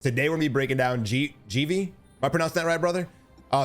Today we're gonna be breaking down GV. Am I pronouncing that right, brother?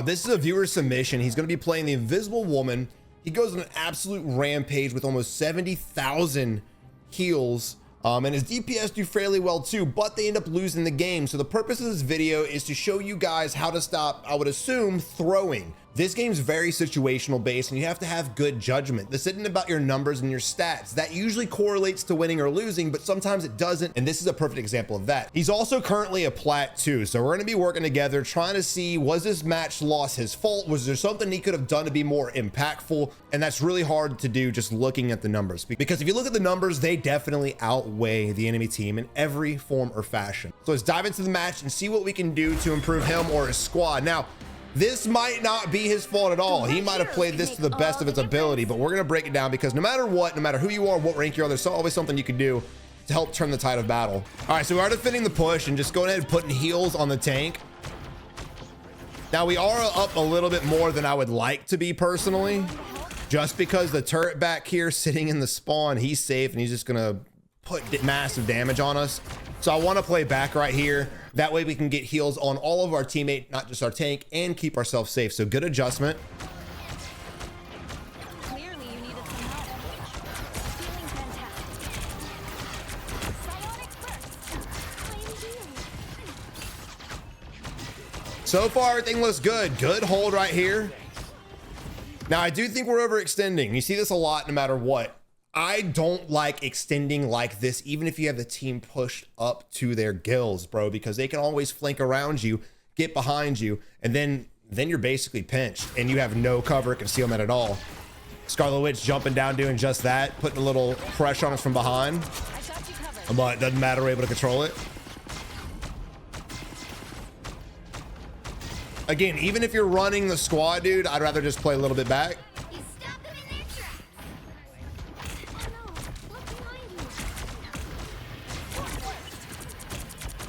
This is a viewer submission. He's gonna be playing the Invisible Woman. He goes on an absolute rampage with almost 70,000 heals. And his DPS do fairly well too, but they end up losing the game. So the purpose of this video is to show you guys how to stop, I would assume, throwing. This game's very situational based and you have to have good judgment. This isn't about your numbers and your stats. That usually correlates to winning or losing, but sometimes it doesn't. And this is a perfect example of that. He's also currently a plat too. So we're gonna be working together, trying to see, was this match loss his fault? Was there something he could have done to be more impactful? And that's really hard to do just looking at the numbers. Because if you look at the numbers, they definitely outweigh the enemy team in every form or fashion. So let's dive into the match and see what we can do to improve him or his squad. Now, this might not be his fault at all. He might have played this to the best of its ability, but we're gonna break it down because no matter what, no matter who you are, what rank you are, there's always something you can do to help turn the tide of battle. All right, so we are defending the push and just going ahead and putting heals on the tank. Now we are up a little bit more than I would like to be personally, just because the turret back here sitting in the spawn, he's safe and he's just gonna put massive damage on us. So I want to play back right here. That way we can get heals on all of our teammate, not just our tank, and keep ourselves safe. So good adjustment. Clearly you needed some help. Feeling fantastic. So far, everything looks good. Good hold right here. Now, I do think we're overextending. You see this a lot no matter what. I don't like extending like this, even if you have the team pushed up to their gills, bro, because they can always flank around you, get behind you, and then you're basically pinched and you have no cover concealment at all. Scarlet Witch jumping down, doing just that, putting a little pressure on us from behind, but it doesn't matter, we're able to control it. Again, even if you're running the squad, dude, I'd rather just play a little bit back.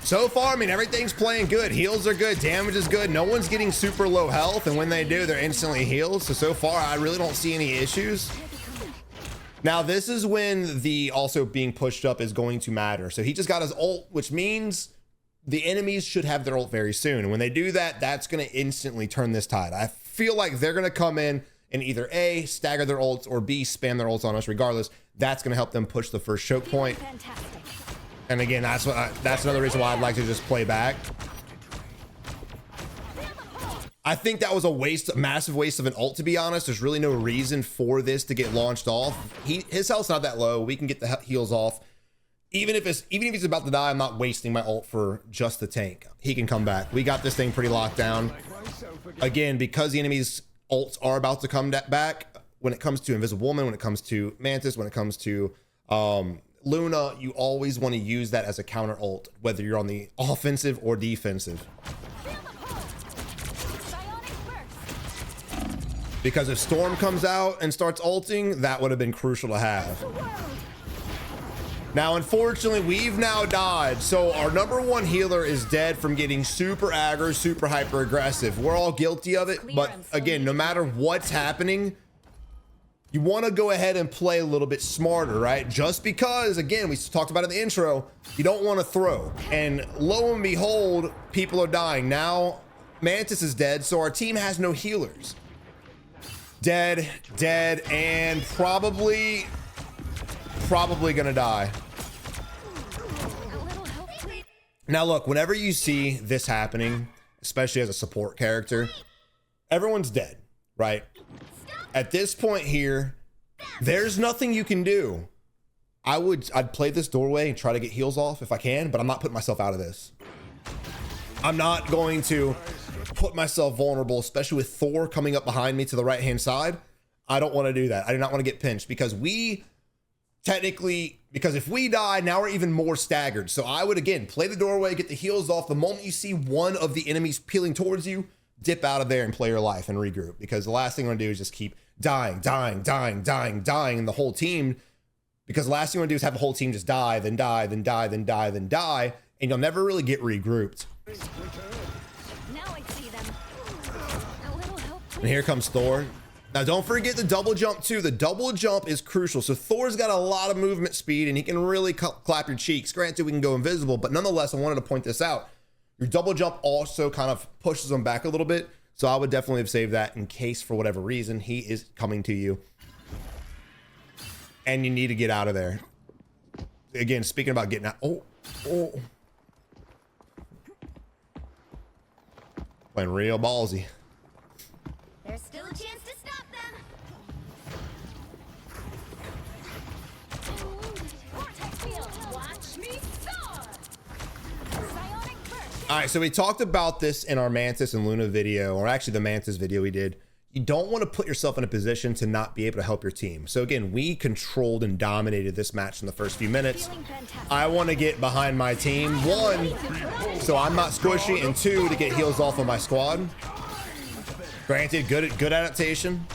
So far, I mean, everything's playing good. Heals are good, damage is good. No one's getting super low health, and when they do, they're instantly healed. So far, I really don't see any issues. Now, this is when the also being pushed up is going to matter. So he just got his ult, which means the enemies should have their ult very soon. And when they do that, that's going to instantly turn this tide. I feel like they're going to come in and either A, stagger their ults, or B, spam their ults on us regardless. That's going to help them push the first choke point. And again, that's another reason why I'd like to just play back. I think that was a massive waste of an ult, to be honest. There's really no reason for this to get launched off. His health's not that low. We can get the heals off. Even if he's about to die, I'm not wasting my ult for just the tank. He can come back. We got this thing pretty locked down. Again, because the enemy's ults are about to come back, when it comes to Invisible Woman, when it comes to Mantis, when it comes to Luna, you always want to use that as a counter ult, whether you're on the offensive or defensive. Because if Storm comes out and starts ulting, that would have been crucial to have. Now, unfortunately, we've now died. So our number one healer is dead from getting super aggro, super hyper aggressive. We're all guilty of it. But again, no matter what's happening, you want to go ahead and play a little bit smarter, right? Just because, again, we talked about in the intro, you don't want to throw. And lo and behold, people are dying. Now, Mantis is dead, so our team has no healers. Dead, and probably gonna die. Now, look, whenever you see this happening, especially as a support character, everyone's dead, right? At this point here, there's nothing you can do. I'd play this doorway and try to get heals off if I can, but I'm not putting myself out of this. I'm not going to put myself vulnerable, especially with Thor coming up behind me to the right-hand side. I don't want to do that. I do not want to get pinched because if we die, now we're even more staggered. So I would, again, play the doorway, get the heals off. The moment you see one of the enemies peeling towards you, dip out of there and play your life and regroup, because the last thing you want to do is just keep dying the whole team, because the last thing you want to do is have the whole team just die, then die, and you'll never really get regrouped. Now I see them. And here comes Thor. Now, don't forget the double jump too. The double jump is crucial. So Thor's got a lot of movement speed and he can really clap your cheeks. Granted, we can go invisible, but nonetheless, I wanted to point this out. Your double jump also kind of pushes him back a little bit. So I would definitely have saved that in case for whatever reason he is coming to you and you need to get out of there. Again, speaking about getting out. Oh. Playing real ballsy. There's still a chance to stop them. Vortex field. Watch me soar. Psionic burst. All right, so we talked about this in our Mantis and Luna video, or actually the Mantis video we did. You don't want to put yourself in a position to not be able to help your team. So again, we controlled and dominated this match in the first few minutes. I want to get behind my team. One, so I'm not squishy, and two, to get heals off of my squad. Granted, good adaptation.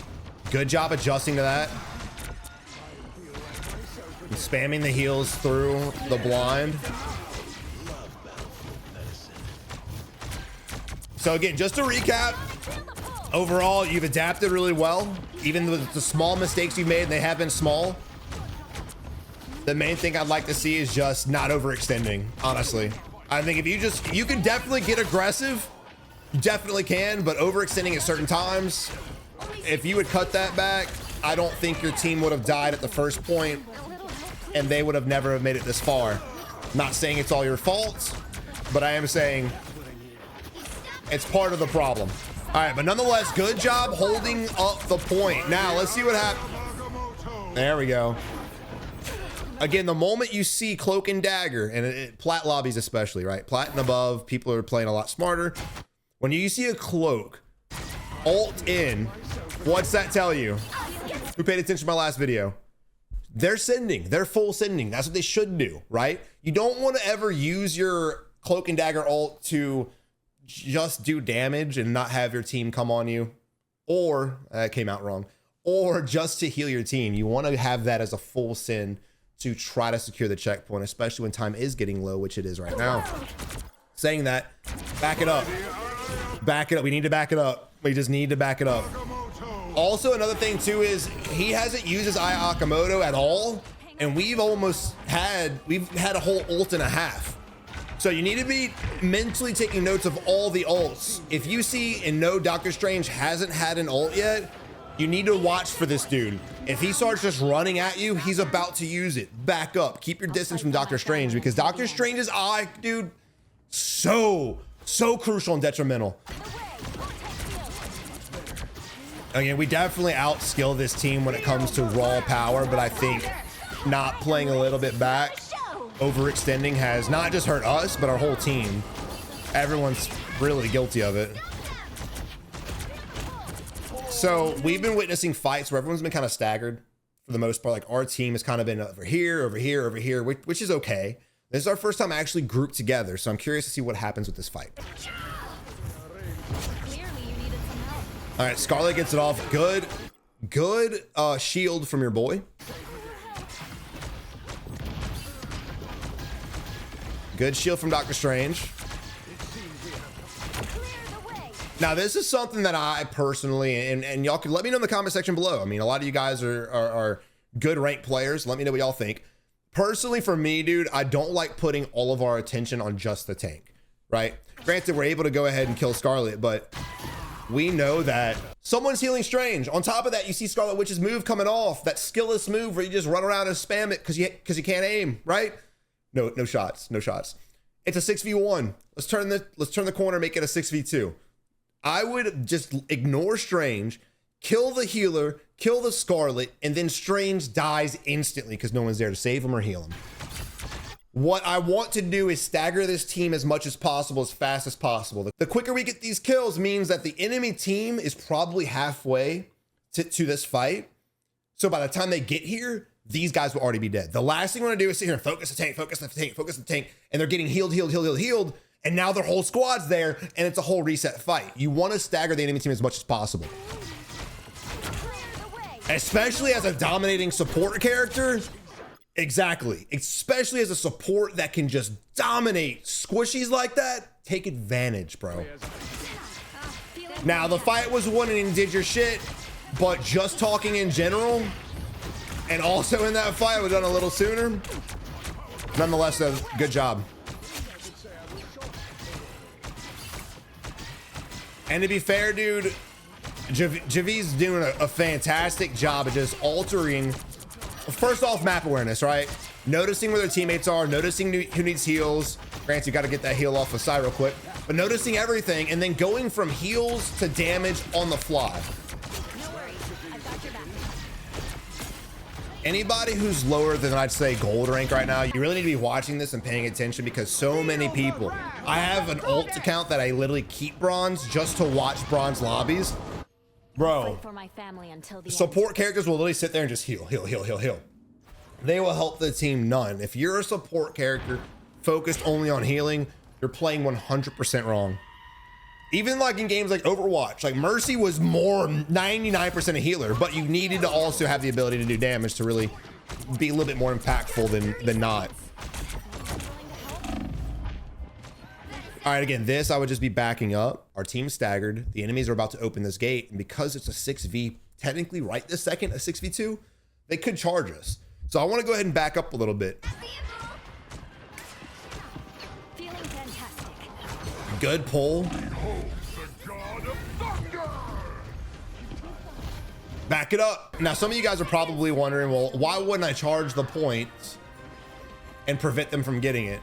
Good job adjusting to that. And spamming the heals through the blind. So again, just to recap, overall, you've adapted really well. Even with the small mistakes you've made, and they have been small. The main thing I'd like to see is just not overextending, honestly. I think if you can definitely get aggressive. You definitely can, but overextending at certain times, if you would cut that back, I don't think your team would have died at the first point, and they would have never have made it this far. Not saying it's all your fault, but I am saying it's part of the problem. All right, but nonetheless, good job holding up the point. Now, let's see what happens. There we go. Again, the moment you see Cloak and Dagger, and plat lobbies especially, right? Plat and above, people are playing a lot smarter. When you see a Cloak ult in, what's that tell you? Who paid attention to my last video? They're sending. They're full sending. That's what they should do, right? You don't want to ever use your Cloak and Dagger ult to just do damage and not have your team come on you, or that came out wrong, or just to heal your team. You want to have that as a full send to try to secure the checkpoint, especially when time is getting low, which it is right now. Saying that, back it up. Back it up. We need to back it up. We just need to back it up. Also, another thing too is he hasn't used his Eye Akamoto at all, and we've had a whole ult and a half. So you need to be mentally taking notes of all the ults. If you see and know Doctor Strange hasn't had an ult yet, you need to watch for this dude. If he starts just running at you, he's about to use it. Back up. Keep your distance from Doctor Strange, because Doctor Strange's eye, dude, so crucial and detrimental. Again, we definitely outskill this team when it comes to raw power, but I think not playing a little bit back, overextending has not just hurt us, but our whole team. Everyone's really guilty of it. So we've been witnessing fights where everyone's been kind of staggered for the most part. Like our team has kind of been over here, which is okay. This is our first time actually grouped together, so I'm curious to see what happens with this fight. All right, Scarlet gets it off. Good shield from your boy. Good shield from Doctor Strange. Now, this is something that I personally, and y'all can let me know in the comment section below. I mean, a lot of you guys are good ranked players. Let me know what y'all think. Personally, for me, dude, I don't like putting all of our attention on just the tank, right? Granted, we're able to go ahead and kill Scarlet, but we know that someone's healing Strange. On top of that, you see Scarlet Witch's move coming off, that skillless move where you just run around and spam it because you can't aim, right? No shots. It's a 6v1. Let's turn the corner, make it a 6v2. I would just ignore Strange, kill the healer, kill the Scarlet, and then Strange dies instantly because no one's there to save him or heal him. What I want to do is stagger this team as much as possible, as fast as possible. The quicker we get these kills means that the enemy team is probably halfway to this fight. So by the time they get here, these guys will already be dead. The last thing we want to do is sit here and focus the tank, and they're getting healed, and now their whole squad's there, and it's a whole reset fight. You want to stagger the enemy team as much as possible. Especially as a dominating support character. Exactly. Especially as a support that can just dominate squishies like that. Take advantage, bro. Now, the fight was won and you did your shit, but just talking in general, and also in that fight was done a little sooner. Nonetheless, though, good job. And to be fair, dude, Javi's doing a fantastic job of just altering, first off, map awareness, right? Noticing where their teammates are, noticing who needs heals. Granted, you got to get that heal off of Sai real quick, but noticing everything and then going from heals to damage on the fly. Anybody who's lower than, I'd say, gold rank right now, you really need to be watching this and paying attention, because so many people, I have an alt account that I literally keep bronze just to watch bronze lobbies. Bro, support characters will literally sit there and just heal. They will help the team none. If you're a support character focused only on healing, you're playing 100% wrong. Even like in games like Overwatch, like Mercy was more 99% a healer, but you needed to also have the ability to do damage to really be a little bit more impactful than not. All right, again, this I would just be backing up. Our team's staggered. The enemies are about to open this gate, and because it's a 6v, technically right this second, a 6v2, they could charge us. So I want to go ahead and back up a little bit. Good pull. Back it up. Now, some of you guys are probably wondering, well, why wouldn't I charge the point and prevent them from getting it?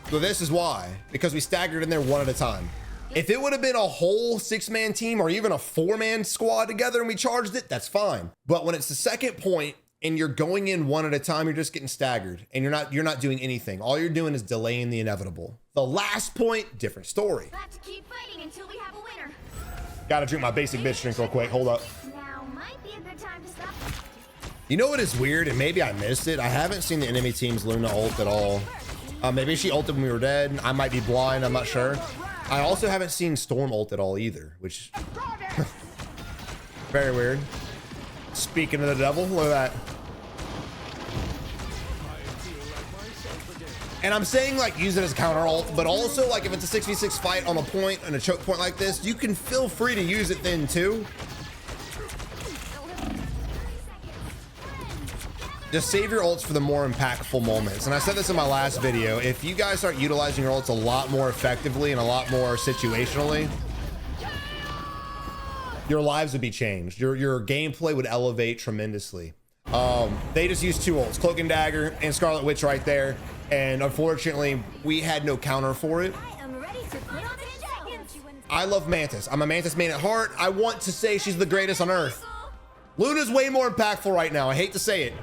So this is why, because we staggered in there one at a time. If it would have been a whole 6-man team or even a 4-man squad together and we charged it, that's fine. But when it's the second point and you're going in one at a time, you're just getting staggered and you're not doing anything. All you're doing is delaying the inevitable. The last point, different story. Got to keep fighting until we have a winner. Gotta drink my basic bitch drink real quick. Hold up. Now might be a good time to stop. You know what is weird, and maybe I missed it? I haven't seen the enemy team's Luna ult at all. Maybe she ulted when we were dead. I might be blind, I'm not sure. I also haven't seen Storm ult at all either, which very weird. Speaking of the devil, look at that. And I'm saying like use it as counter ult, but also like if it's a 6v6 fight on a point and a choke point like this, you can feel free to use it then too. Just save your ults for the more impactful moments. And I said this in my last video, if you guys start utilizing your ults a lot more effectively and a lot more situationally, your lives would be changed. Your gameplay would elevate tremendously. They just used 2 ults, Cloak and Dagger and Scarlet Witch right there. And unfortunately, we had no counter for it. I love Mantis. I'm a Mantis main at heart. I want to say she's the greatest on Earth. Luna's way more impactful right now. I hate to say it.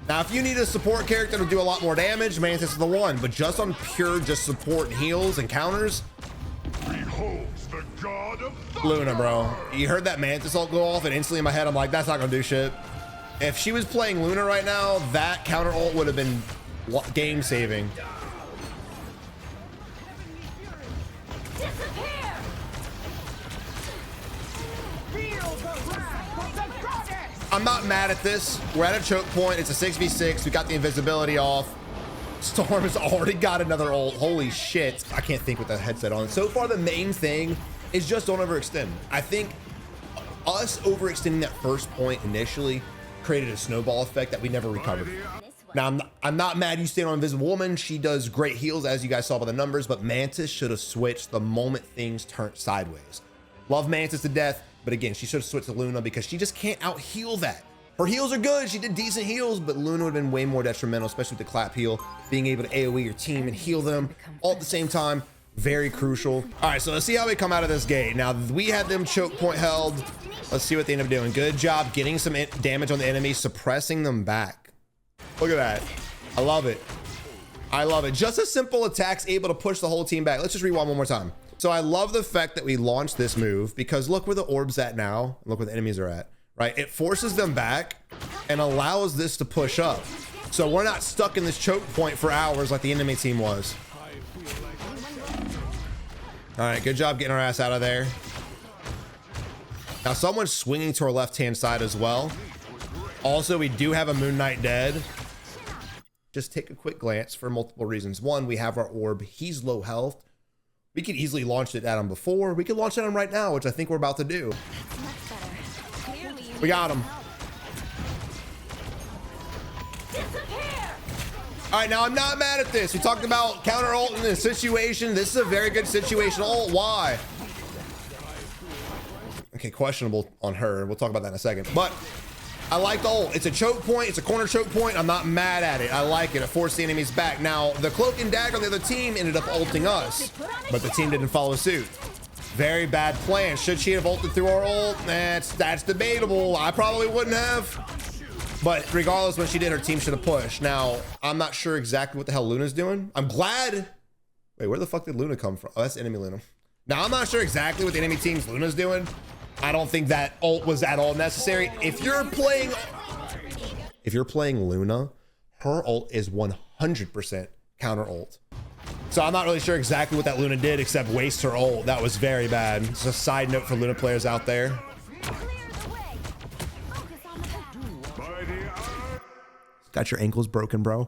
Now, if you need a support character to do a lot more damage, Mantis is the one. But just on pure support and heals and counters, Luna, bro. You heard that Mantis ult go off, and instantly in my head, I'm like, that's not gonna do shit. If she was playing Luna right now, that counter ult would have been game saving. I'm not mad at this. We're at a choke point. It's a 6v6. We got the invisibility off. Storm has already got another ult. Holy shit. I can't think with that headset on. So far, the main thing is just don't overextend. I think us overextending that first point initially created a snowball effect that we never recovered. Now, I'm not mad you stayed on Invisible Woman. She does great heals, as you guys saw by the numbers, but Mantis should have switched the moment things turned sideways. Love Mantis to death, but again, she should have switched to Luna because she just can't out-heal that. Her heals are good. She did decent heals, but Luna would have been way more detrimental, especially with the clap heal, being able to AoE your team and heal them all at the same time. Very crucial. All right, so let's see how we come out of this gate. Now, we had them choke point held. Let's see what they end up doing. Good job getting some damage on the enemy, suppressing them back. Look at that. I love it. I love it. Just a simple attack's able to push the whole team back. Let's just rewind one more time. So I love the fact that we launched this move because look where the orb's at now. Look where the enemies are at, right? It forces them back and allows this to push up. So we're not stuck in this choke point for hours like the enemy team was. All right, good job getting our ass out of there. Now someone's swinging to our left-hand side as well. Also, we do have a Moon Knight dead. Just take a quick glance for multiple reasons. One, we have our orb. He's low health. We could easily launch it at him before. We could launch it at him right now, which I think we're about to do. We got him. All right, now I'm not mad at this. We talked about counter ult in this situation. This is a very good situational ult. Why? Okay, questionable on her. We'll talk about that in a second. But I like the ult. It's a choke point. It's a corner choke point. I'm not mad at it. I like it. It forced the enemies back. Now, the cloak and dagger on the other team ended up ulting us, but the team didn't follow suit. Very bad plan. Should she have ulted through our ult? That's debatable. I probably wouldn't have. But regardless, when she did, her team should have pushed. Now, I'm not sure exactly what the hell Luna's doing. I'm glad. Wait, where the fuck did Luna come from? Oh, that's enemy Luna. Now, I'm not sure exactly what the enemy team's Luna's doing. I don't think that ult was at all necessary. If you're playing Luna, her ult is 100% counter ult. So I'm not really sure exactly what that Luna did except waste her ult. That was very bad. It's a side note for Luna players out there. Got your ankles broken, bro.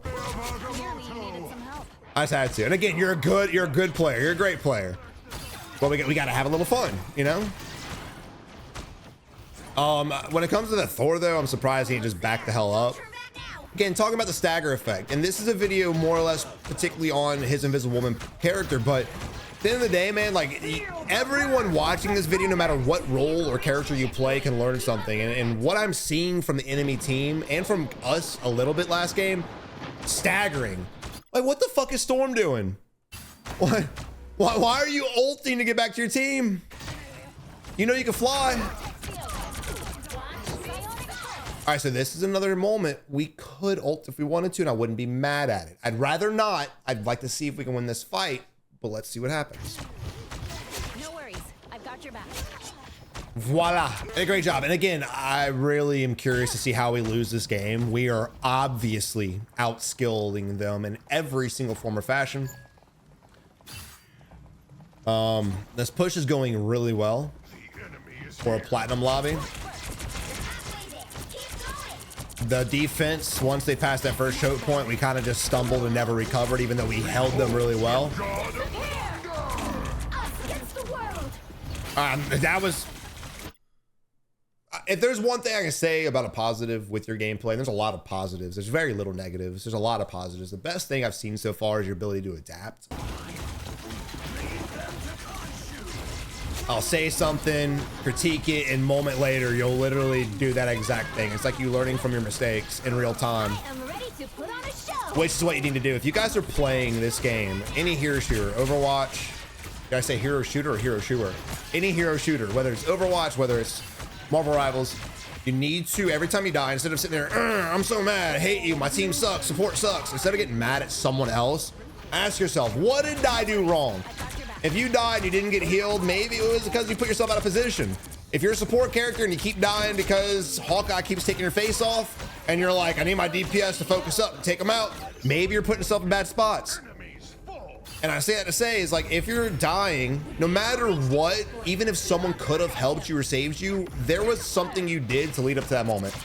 I just had to. And again, you're a good player. You're a great player. But we got to have a little fun, you know? When it comes to the Thor, though, I'm surprised he just backed the hell up. Again, talking about the stagger effect, and this is a video more or less particularly on his Invisible Woman character, but at the end of the day, man, like, everyone watching this video, no matter what role or character you play, can learn something. And what I'm seeing from the enemy team and from us a little bit last game, staggering. Like, what the fuck is Storm doing? What? Why are you ulting to get back to your team? You know you can fly. All right, so this is another moment we could ult if we wanted to, and I wouldn't be mad at it. I'd rather not. I'd like to see if we can win this fight, but let's see what happens. No worries. I've got your back. Voila. A great job. And again, I really am curious to see how we lose this game. We are obviously outskilling them in every single form or fashion. This push is going really well for a platinum lobby. The defense, once they passed that first choke point, we kind of just stumbled and never recovered, even though we held them really well. That was... If there's one thing I can say about a positive with your gameplay, there's a lot of positives. There's very little negatives. There's a lot of positives. The best thing I've seen so far is your ability to adapt. I'll say something, critique it, and a moment later, you'll literally do that exact thing. It's like you learning from your mistakes in real time, which is what you need to do. If you guys are playing this game, any hero shooter, Overwatch, did I say hero shooter or hero shooter? Any hero shooter, whether it's Overwatch, whether it's Marvel Rivals, you need to, every time you die, instead of sitting there, I'm so mad, I hate you, my team sucks, support sucks, instead of getting mad at someone else, ask yourself, what did I do wrong? If you died and you didn't get healed, maybe it was because you put yourself out of position. If you're a support character and you keep dying because Hawkeye keeps taking your face off and you're like, I need my DPS to focus up and take them out, maybe you're putting yourself in bad spots. And I say that to say is like, if you're dying, no matter what, even if someone could have helped you or saved you, there was something you did to lead up to that moment.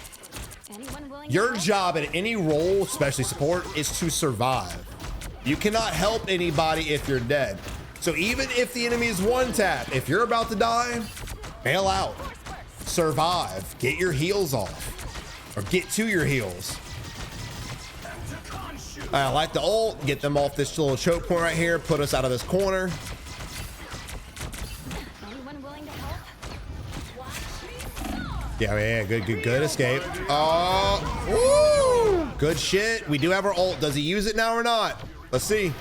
Your job at any role, especially support, is to survive. You cannot help anybody if you're dead. So even if the enemy is one tap, if you're about to die, bail out, survive, get your heals off, or get to your heals. I like the ult, get them off this little choke point right here, put us out of this corner. Yeah, good escape. Oh, woo, good shit. We do have our ult. Does he use it now or not? Let's see.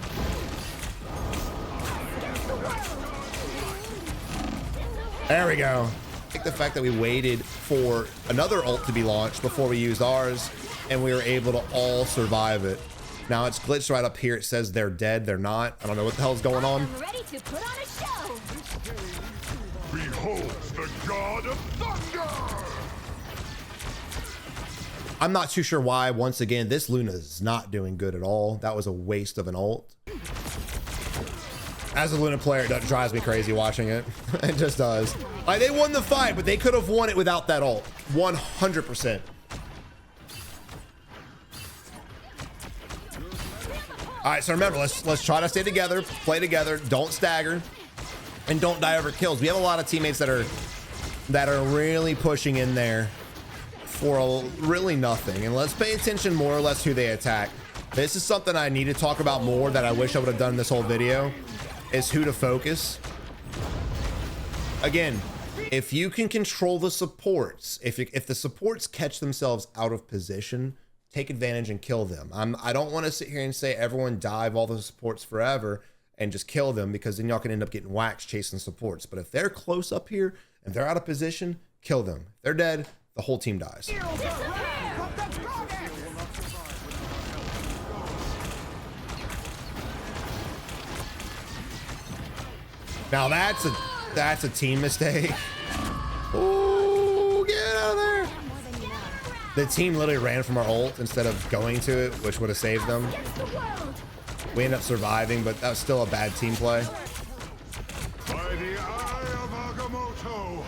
There we go. I think the fact that we waited for another ult to be launched before we used ours, and we were able to all survive it. Now it's glitched right up here. It says they're dead. They're not. I don't know what the hell's going on. Ready to put on a show. Behold the god of thunder! I'm not too sure why. Once again, this Luna is not doing good at all. That was a waste of an ult. As a Luna player, it drives me crazy watching it. It just does. Like, they won the fight, but they could have won it without that ult. 100%. All right, so remember, let's try to stay together, play together, don't stagger, and don't die over kills. We have a lot of teammates that are really pushing in there for really nothing. And let's pay attention more or less who they attack. This is something I need to talk about more that I wish I would have done this whole video, is who to focus. Again, If you can control the supports, if the supports catch themselves out of position, take advantage and kill them. I don't want to sit here and say everyone dive all the supports forever and just kill them, because then y'all can end up getting waxed chasing supports. But if they're close up here and they're out of position, kill them. If they're dead, the whole team dies. Now that's a team mistake. Oh, get out of there. The team literally ran from our ult instead of going to it, which would have saved them. We ended up surviving, but that was still a bad team play. By the eye of Agamotto.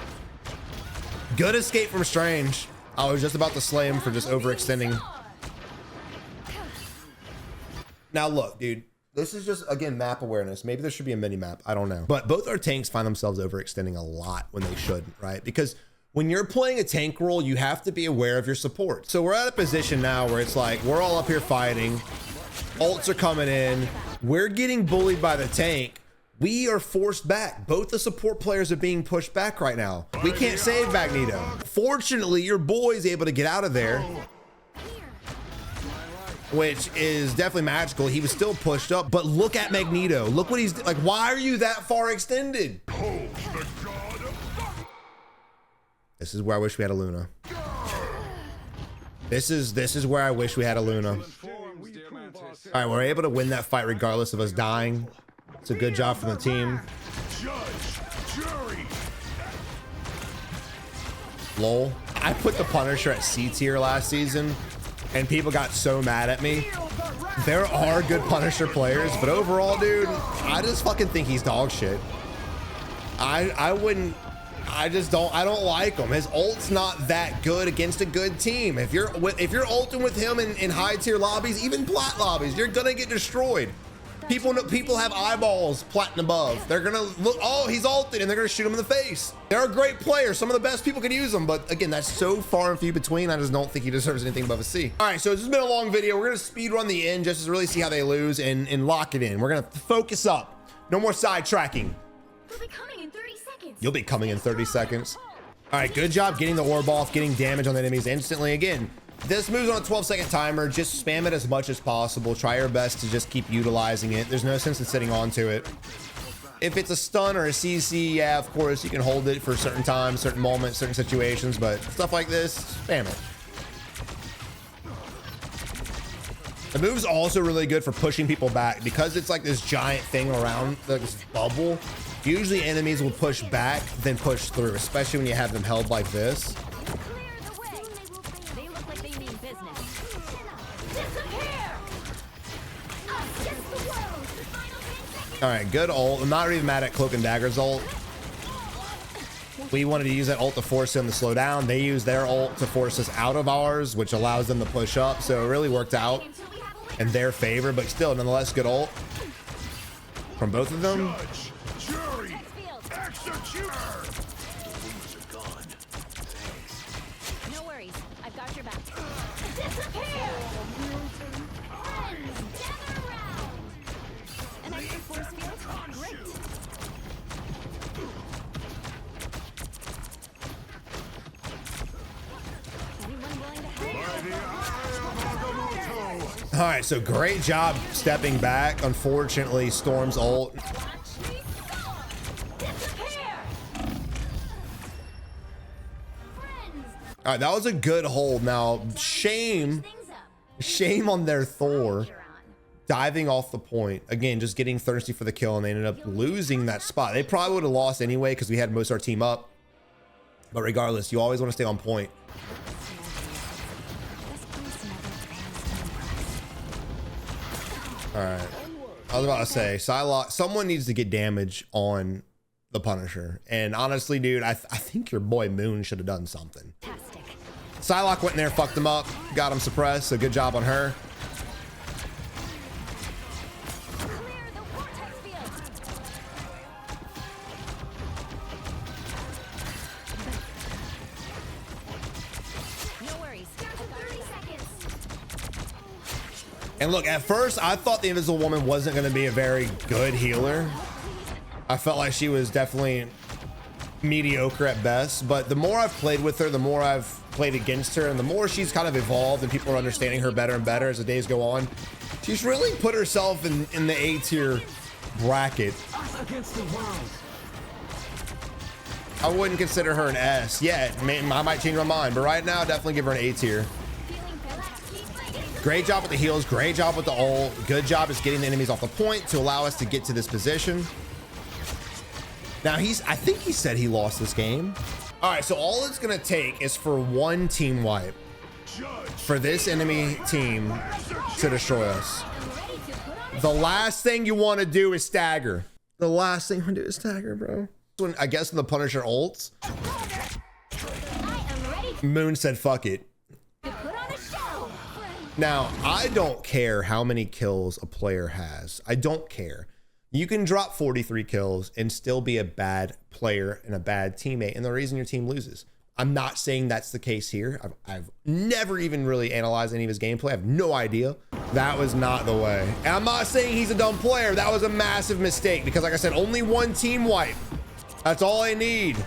Good escape from Strange. I was just about to slay him for just overextending. Now look, dude, this is just, again, map awareness. Maybe there should be a mini map. I don't know. But both our tanks find themselves overextending a lot when they shouldn't, right? Because when you're playing a tank role, you have to be aware of your support. So we're at a position now where it's like, we're all up here fighting. Ults are coming in. We're getting bullied by the tank. We are forced back. Both the support players are being pushed back right now. We can't save Magneto. Fortunately, your boy's able to get out of there, which is definitely magical. He was still pushed up, but look at Magneto. Look what he's like. Why are you that far extended? This is where I wish we had a Luna. This is where I wish we had a Luna. All right, we're able to win that fight regardless of us dying. It's a good job from the team. Lol. I put the Punisher at C tier last season, and people got so mad at me. There are good Punisher players, but overall, dude, I just fucking think he's dog shit. I don't like him. His ult's not that good against a good team. If you're ulting with him in high tier lobbies, even plat lobbies, you're gonna get destroyed. People have eyeballs plat and above. They're gonna look, oh, he's ulted, and they're gonna shoot him in the face. They're a great player. Some of the best people can use them, but again, that's so far and few between. I just don't think he deserves anything above a C. All right, so this has been a long video. We're gonna speed run the end just to really see how they lose and lock it in. We're gonna focus up. No more sidetracking. We'll be coming in 30 seconds. You'll be coming in 30 seconds. All right, good job getting the orb off, getting damage on the enemies instantly. Again, this moves on a 12-second timer. Just spam it as much as possible. Try your best to just keep utilizing it. There's no sense in sitting onto it. If it's a stun or a CC, yeah, of course, you can hold it for certain times, certain moments, certain situations, but stuff like this, spam it. The move's also really good for pushing people back because it's like this giant thing around, like this bubble. Usually enemies will push back, then push through, especially when you have them held like this. All right, good ult. I'm not really mad at Cloak and Dagger's ult. We wanted to use that ult to force them to slow down. They used their ult to force us out of ours, which allows them to push up. So it really worked out in their favor, but still, nonetheless, good ult from both of them. No worries, I've got your back. All right, so great job stepping back. Unfortunately, Storm's ult. All right, that was a good hold. Now, shame on their Thor diving off the point. Again, just getting thirsty for the kill, and they ended up losing that spot. They probably would have lost anyway because we had most of our team up. But regardless, you always want to stay on point. All right, I was about to say, Psylocke, someone needs to get damage on the Punisher. And honestly, dude, I think your boy Moon should have done something. Psylocke went in there, fucked him up, got him suppressed, so good job on her. And look, at first, I thought the Invisible Woman wasn't going to be a very good healer. I felt like she was definitely mediocre at best, but the more I've played with her, the more I've played against her, and the more she's kind of evolved and people are understanding her better and better as the days go on. She's really put herself in the A tier bracket. I wouldn't consider her an S yet. I might change my mind, but right now, definitely give her an A tier. Great job with the heals. Great job with the ult. Good job is getting the enemies off the point to allow us to get to this position. Now I think he said he lost this game. All right, so all it's gonna take is for one team wipe for this enemy team to destroy us. The last thing you want to do is stagger. The last thing you want to do is stagger, bro. When I guess when the Punisher ults, Moon said, "Fuck it." Now, I don't care how many kills a player has. I don't care. You can drop 43 kills and still be a bad player and a bad teammate, and the reason your team loses. I'm not saying that's the case here. I've never even really analyzed any of his gameplay. I have no idea. That was not the way. And I'm not saying he's a dumb player. That was a massive mistake because, like I said, only one team wipe. That's all I need.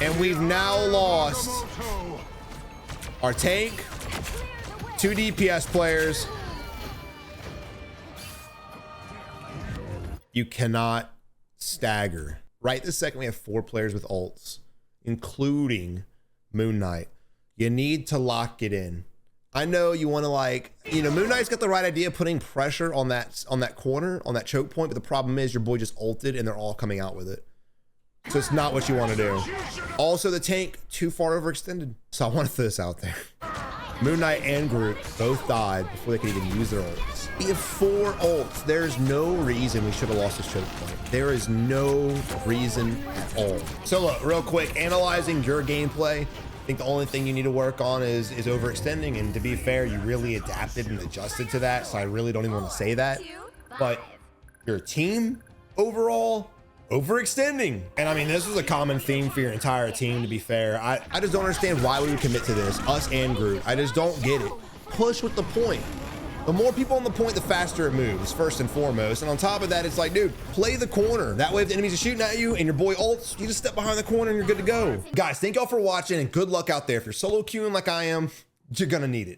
And we've now lost our tank, 2 DPS players. You cannot stagger. Right this second, we have 4 players with ults, including Moon Knight. You need to lock it in. I know you want to Moon Knight's got the right idea of putting pressure on that corner, on that choke point, but the problem is your boy just ulted and they're all coming out with it. So it's not what you want to do. Also, the tank too far overextended. So I want to throw this out there. Moon Knight and Groot both died before they could even use their ults. We have 4 ults. There's no reason we should have lost this choke point. There is no reason at all. So look, real quick, analyzing your gameplay, I think the only thing you need to work on is overextending. And to be fair, you really adapted and adjusted to that. So I really don't even want to say that. But your team overall, overextending. And I mean, this was a common theme for your entire team, to be fair. I just don't understand why we would commit to this, us and Groot. I just don't get it. Push with the point. The more people on the point, the faster it moves, first and foremost. And on top of that, it's like, dude, play the corner. That way, if the enemies are shooting at you and your boy ults, you just step behind the corner and you're good to go. Guys, thank y'all for watching and good luck out there. If you're solo queuing like I am, you're gonna need it.